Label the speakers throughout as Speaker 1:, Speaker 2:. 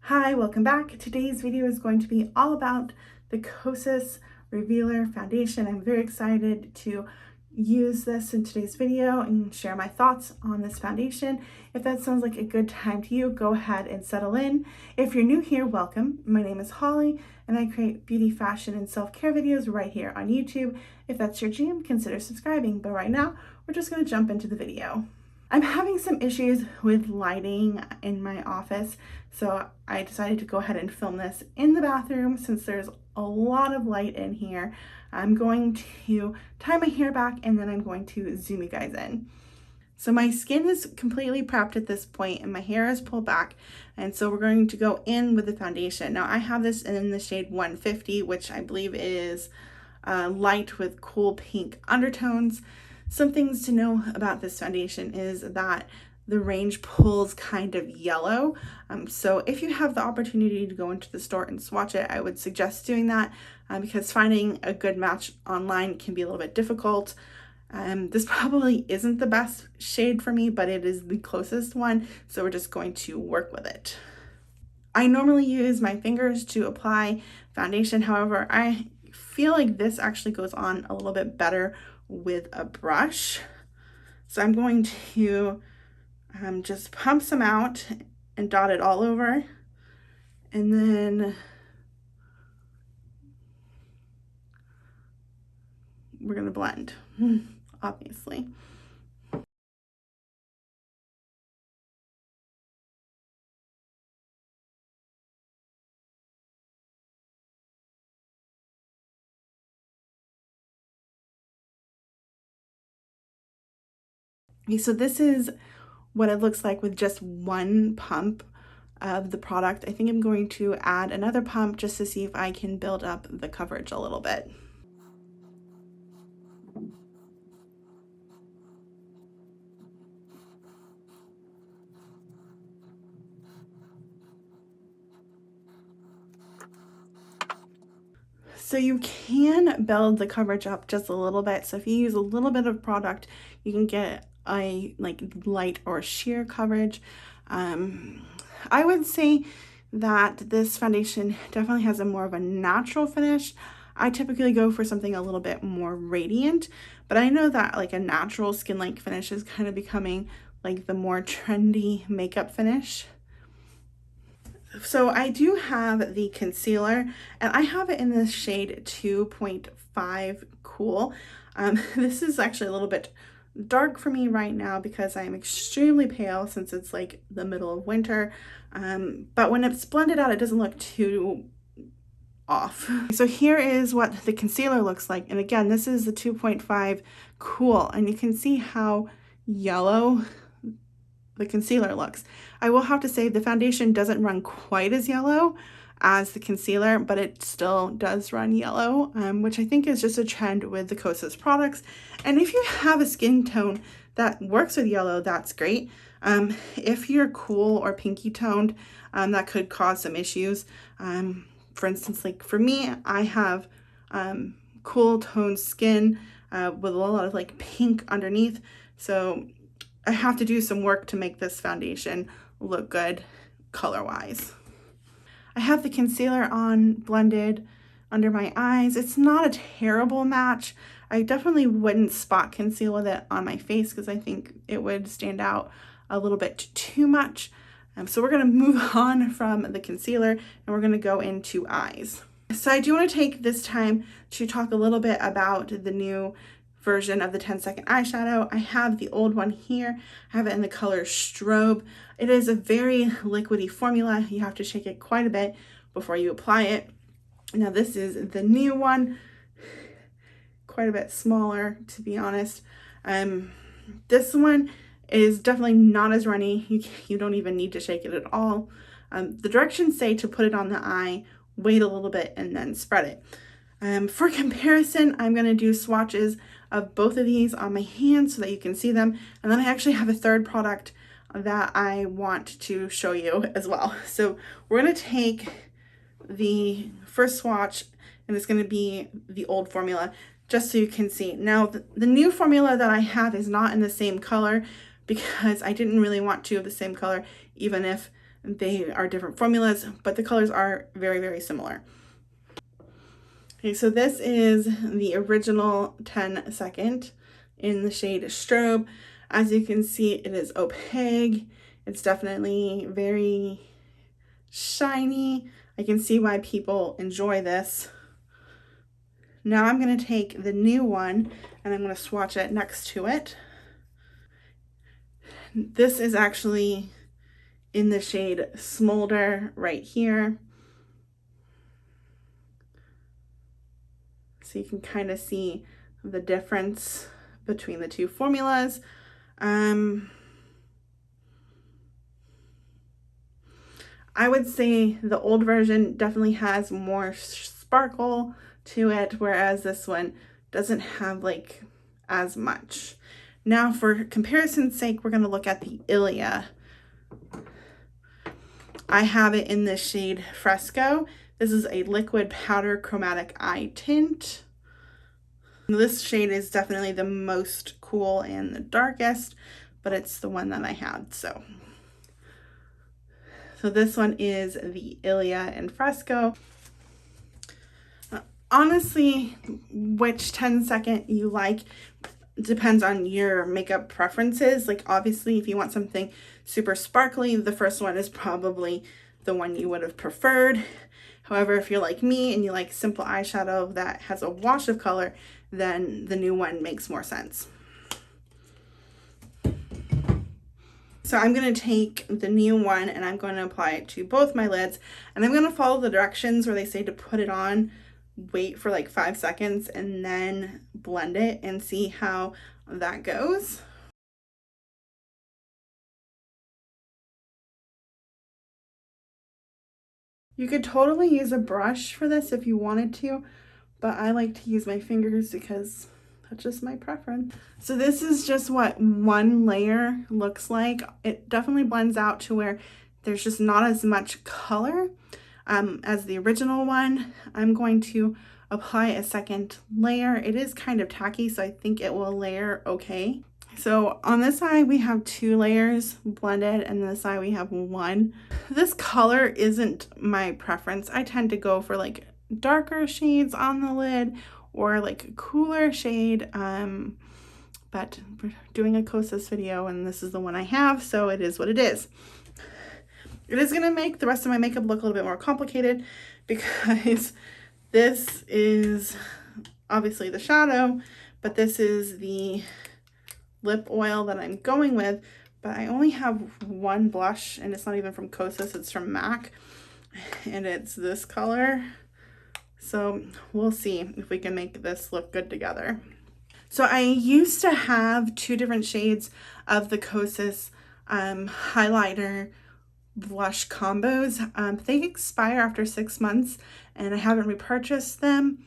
Speaker 1: Hi, welcome back. Today's video is going to be all about the Kosas Revealer Foundation. I'm very excited to use this in today's video and share my thoughts on this foundation. If that sounds like a good time to you, go ahead and settle in. If you're new here, welcome. My name is Holly and I create beauty, fashion, and self-care videos right here on YouTube. If that's your jam, consider subscribing. But right now, we're just going to jump into the video. I'm having some issues with lighting in my office, so I decided to go ahead and film this in the bathroom since there's a lot of light in here. I'm going to tie my hair back and then I'm going to zoom you guys in. So my skin is completely prepped at this point and my hair is pulled back, and so we're going to go in with the foundation. Now I have this in the shade 150, which I believe is light with cool pink undertones. Some things to know about this foundation is that the range pulls kind of yellow. So if you have the opportunity to go into the store and swatch it, I would suggest doing that because finding a good match online can be a little bit difficult. This probably isn't the best shade for me, but it is the closest one. So we're just going to work with it. I normally use my fingers to apply foundation. However, I feel like this actually goes on a little bit better with a brush. So I'm going to just pump some out and dot it all over. And then we're going to blend, obviously. Okay, so this is what it looks like with just one pump of the product. I think I'm going to add another pump just to see if I can build up the coverage a little bit. So you can build the coverage up just a little bit. So if you use a little bit of product, you can get a light or sheer coverage. I would say that this foundation definitely has a more of a natural finish. I typically go for something a little bit more radiant, but I know that like a natural skin-like finish is kind of becoming like the more trendy makeup finish. So I do have the concealer and I have it in this shade 2.5 Cool. This is actually a little bit dark for me right now because I'm extremely pale since it's like the middle of winter. But when it's blended out, it doesn't look too off. So here is what the concealer looks like. And again, this is the 2.5 Cool, and you can see how yellow the concealer looks. I will have to say the foundation doesn't run quite as yellow as the concealer, but it still does run yellow, which I think is just a trend with the Kosas products. And if you have a skin tone that works with yellow, that's great. If you're cool or pinky toned, that could cause some issues. For instance, like for me, I have cool toned skin with a lot of like pink underneath. So I have to do some work to make this foundation look good color-wise. I have the concealer on blended under my eyes. It's not a terrible match. I definitely wouldn't spot conceal with it on my face because I think it would stand out a little bit too much. So we're gonna move on from the concealer and we're gonna go into eyes. So I do want to take this time to talk a little bit about the new version of the 10-second eyeshadow. I have the old one here. I have it in the color Strobe. It is a very liquidy formula. You have to shake it quite a bit before you apply it. Now this is the new one, quite a bit smaller to be honest. This one is definitely not as runny. You don't even need to shake it at all. The directions say to put it on the eye, wait a little bit, and then spread it. For comparison, I'm going to do swatches of both of these on my hands so that you can see them. And then I actually have a third product that I want to show you as well. So we're going to take the first swatch and it's going to be the old formula just so you can see. Now the new formula that I have is not in the same color because I didn't really want two of the same color even if They are different formulas, but the colors are very, very similar. Okay, so this is the original 10 second in the shade Strobe. As you can see, it is opaque. It's definitely very shiny. I can see why people enjoy this. Now I'm going to take the new one and I'm going to swatch it next to it. This is actually in the shade Smolder right here. So you can kind of see the difference between the two formulas. I would say the old version definitely has more sparkle to it, whereas this one doesn't have like as much. Now for comparison's sake, we're going to look at the Ilia. I have it in the shade Fresco. This is a liquid powder chromatic eye tint. This shade is definitely the most cool and the darkest, but it's the one that I had, so this one is the Ilia in Fresco. Honestly, which 10 second you like depends on your makeup preferences. Like obviously, if you want something super sparkly, the first one is probably the one you would have preferred. However, if you're like me and you like simple eyeshadow that has a wash of color, then the new one makes more sense. So I'm going to take the new one and I'm going to apply it to both my lids, and I'm going to follow the directions where they say to put it on, wait for like 5 seconds, and then blend it and see how that goes. You could totally use a brush for this if you wanted to, but I like to use my fingers because that's just my preference. So this is just what one layer looks like. It definitely blends out to where there's just not as much color as the original one. I'm going to apply a second layer. It is kind of tacky, so I think it will layer okay. So on this side we have 2 layers blended, and this side we have 1. This color isn't my preference. I tend to go for like darker shades on the lid or like a cooler shade, but we're doing a Kosas video and this is the one I have, so it is what it is. It is going to make the rest of my makeup look a little bit more complicated because this is obviously the shadow, but this is the lip oil that I'm going with, but I only have one blush and it's not even from Kosas, it's from MAC, and it's this color. So we'll see if we can make this look good together. So I used to have 2 different shades of the Kosas highlighter blush combos. They expire after 6 months and I haven't repurchased them.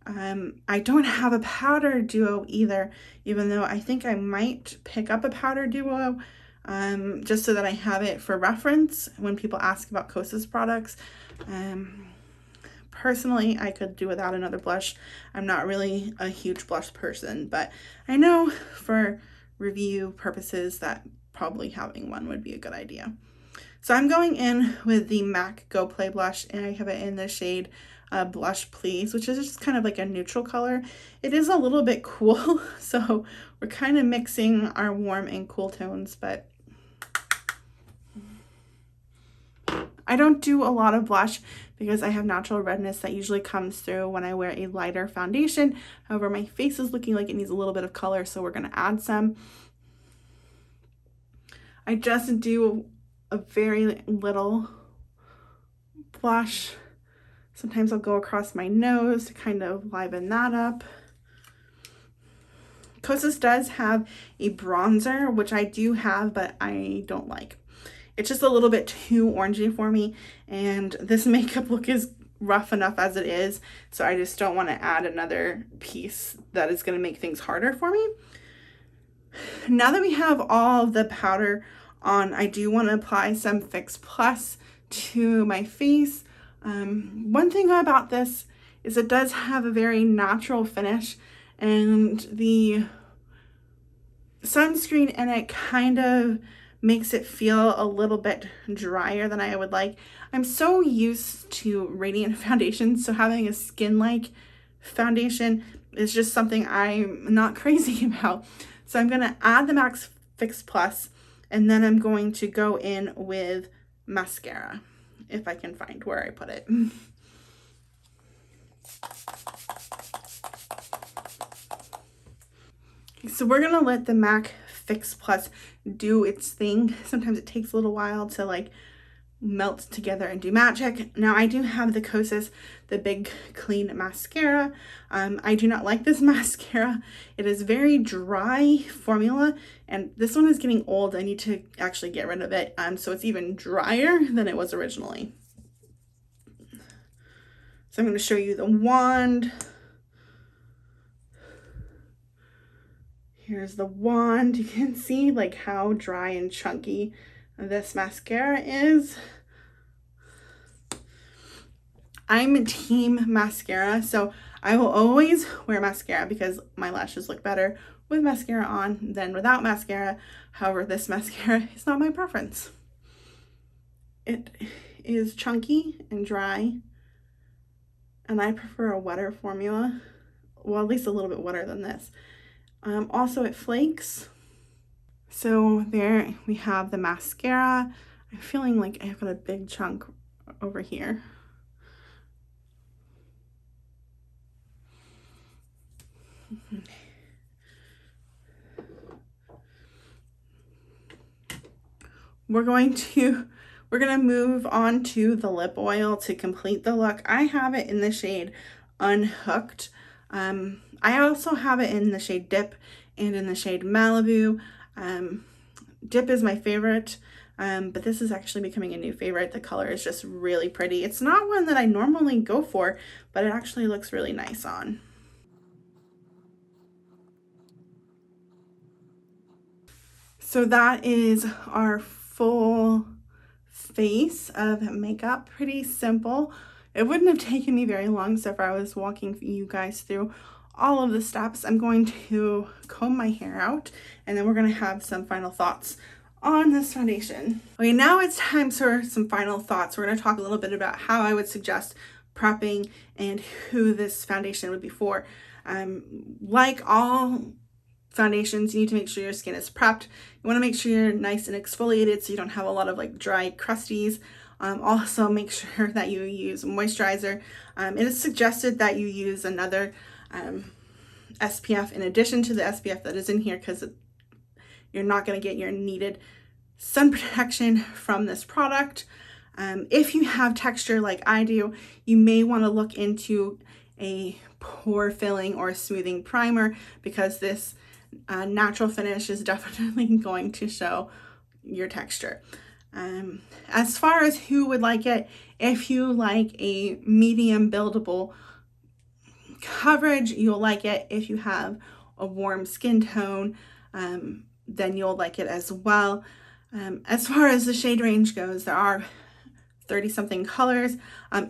Speaker 1: I don't have a powder duo either, even though I think I might pick up a powder duo just so that I have it for reference when people ask about Kosas products. Personally, I could do without another blush. I'm not really a huge blush person, but I know for review purposes that probably having one would be a good idea. So I'm going in with the MAC Go Play blush, and I have it in the shade Blush Please, which is just kind of like a neutral color. It is a little bit cool, so we're kind of mixing our warm and cool tones, but I don't do a lot of blush because I have natural redness that usually comes through when I wear a lighter foundation. However, my face is looking like it needs a little bit of color, so we're going to add some. I just do a very little blush. Sometimes I'll go across my nose to kind of liven that up. Kosas does have a bronzer, which I do have, but I don't like. It's just a little bit too orangey for me, and this makeup look is rough enough as it is, so I just don't want to add another piece that is going to make things harder for me. Now that we have all the powder on, I do want to apply some Fix Plus to my face. One thing about this is it does have a very natural finish, and the sunscreen in it kind of makes it feel a little bit drier than I would like. I'm so used to Radiant foundations, so having a skin-like foundation is just something I'm not crazy about. So I'm gonna add the MAC Fix Plus, and then I'm going to go in with mascara, if I can find where I put it. So we're gonna let the MAC Fix Plus do its thing. Sometimes it takes a little while to like melt together and do magic. Now I do have the Kosas, the Big Clean Mascara. I do not like this mascara. It is very dry formula, and this one is getting old. I need to actually get rid of it. So it's even drier than it was originally. So I'm going to show you the wand. Here's the wand. You can see like how dry and chunky this mascara is. I'm team mascara, so I will always wear mascara because my lashes look better with mascara on than without mascara. However, this mascara is not my preference. It is chunky and dry, and I prefer a wetter formula. Well, at least a little bit wetter than this. Also, it flakes. So there we have the mascara. I'm feeling like I've got a big chunk over here. We're gonna move on to the lip oil to complete the look. I have it in the shade Unhooked. I also have it in the shade Dip and in the shade Malibu. Dip is my favorite, but this is actually becoming a new favorite. The color is just really pretty. It's not one that I normally go for, but it actually looks really nice on. So that is our full face of makeup. Pretty simple. It wouldn't have taken me very long, so if I was walking you guys through all of the steps. I'm going to comb my hair out, and then we're going to have some final thoughts on this foundation. Okay, now it's time for some final thoughts. We're going to talk a little bit about how I would suggest prepping and who this foundation would be for. Like all foundations, you need to make sure your skin is prepped. You want to make sure you're nice and exfoliated so you don't have a lot of like dry crusties. Also make sure that you use moisturizer. It is suggested that you use another SPF in addition to the SPF that is in here, because you're not going to get your needed sun protection from this product. If you have texture like I do, you may want to look into a pore filling or smoothing primer, because this natural finish is definitely going to show your texture. As far as who would like it, if you like a medium buildable coverage, you'll like it. If you have a warm skin tone, then you'll like it as well. As far as the shade range goes, there are 30 something colors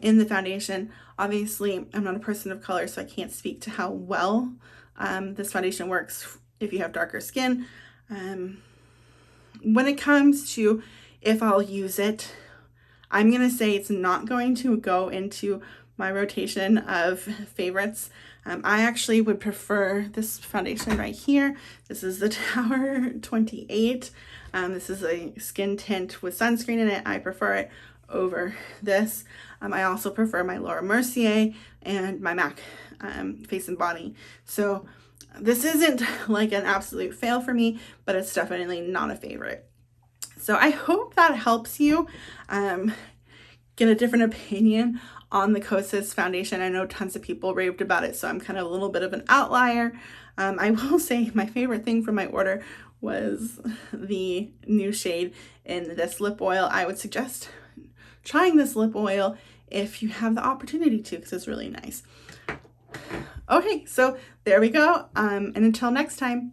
Speaker 1: in the foundation. Obviously, I'm not a person of color, so I can't speak to how well this foundation works if you have darker skin. When it comes to if I'll use it, I'm gonna say it's not going to go into my rotation of favorites. I actually would prefer this foundation right here. This is the Tower 28. This is a skin tint with sunscreen in it. I prefer it over this. I also prefer my Laura Mercier and my MAC Face and Body. So this isn't like an absolute fail for me, but it's definitely not a favorite. So I hope that helps you get a different opinion on the Kosas foundation. I know tons of people raved about it, so I'm kind of a little bit of an outlier. I will say my favorite thing from my order was the new shade in this lip oil. I would suggest trying this lip oil if you have the opportunity to, because it's really nice. Okay, so there we go. And until next time.